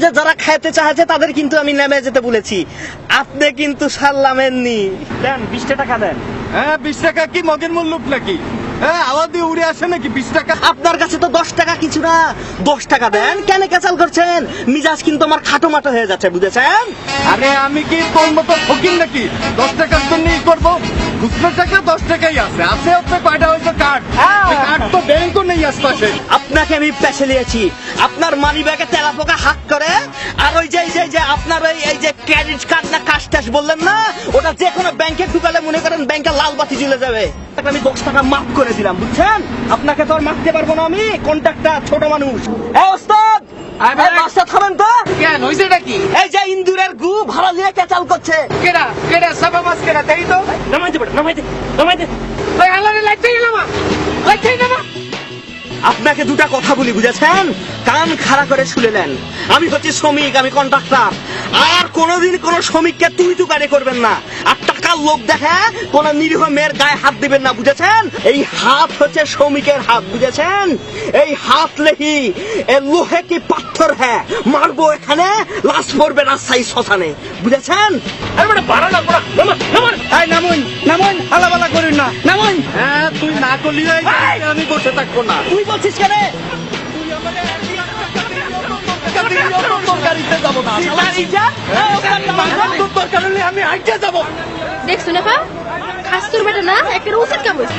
যে যারা খাইতে চাইছে তাদের কিন্তু আমি নেমে যেতে বলেছি, আপনি কিন্তু সারলামেননি। দেন 20 টাকা দেন। হ্যাঁ 20 টাকা কি মগের মূল্য নাকি? হ্যাঁ আওয়াজ দিয়ে উড়ে আসে নাকি 20 টাকা? আপনার কাছে তো 10 টাকা কিছু না, 10 টাকা দেন। কেন ক্যাচাল করছেন? মিজাজ কিন্তু আমার খাটো মাটো হয়ে যাচ্ছে, বুঝেছেন? আরে আমি কি তোর মতো ফকির নাকি 10 টাকার জন্য করবো? খুচরো টাকা 10 টাকাই আছে হচ্ছে কয়টা হয়েছে কার্ড? কার্ড তো ব্যাংকও নেই আশপাশে। আপনাকে আমি পেছে নিয়েছি, আপনার মানি ব্যাগে তেলা পোকা হাত করে, আর ওই যে আপনার এই যে ক্রেডিট কার্ড না কাশ টাশ বললেন না, ওটা যে কোনো ব্যাংকে ঢুকালে মনে করেন ব্যাংকে লাল বাতি জ্বলে যাবে। আমি 10 টাকা মাফ করে দিলাম, বুঝছেন? আপনাকে তো আর মাফতে পারবো না আমি, কন্ট্রাক্টর ছোট মানুষ। এই ওস্তাদ, এই বাসটা থামেন তো। কেন হইছে নাকি? এই যে ইন্দুরের গু ভাড়া দিয়ে ক্যাচাল করছে। কেডা কেডা সাবা মাছ কেডা দেই তো। নামাইতে পারে, নামাইতে। ওই আল্লাহরে লাইতেই নামা, লাইতেই নামা। আপনাকে দুটা কথা বলি, বুঝেছেন? কান খাড়া করে শুনে নেন। আমি হচ্ছে শ্রমিক, আমি কন্ট্রাক্টর। আর কোনোদিন কোন শ্রমিককে তুই তুকারি করবেন না, আর টাকার লোভ দেখে কোন নিরীহ মেয়ের গায়ে হাত দিবেন না, বুঝেছেন? এই হাত হচ্ছে শ্রমিকের হাত, বুঝেছেন? এই হাত লেহি এ লোহে কি পাথর হ্যাঁ, মারবো এখানে, লাশ পড়বে রাজশাহী শ্মশানে, বুঝেছেন? আরে মানে বাড়া লাগবো না, নামান। এই নামুন নামুন, হালাবালা করুন না, নামুন। হ্যাঁ তুই না করলি আমি বসে থাকবো না। তুই বলছিস কেন? গাড়িতে যাবো না, দরকার হলে আমি হাইটে যাবো। দেখছো না পা খাস্তুর বেটা না একটা উচিত কাম হইছে।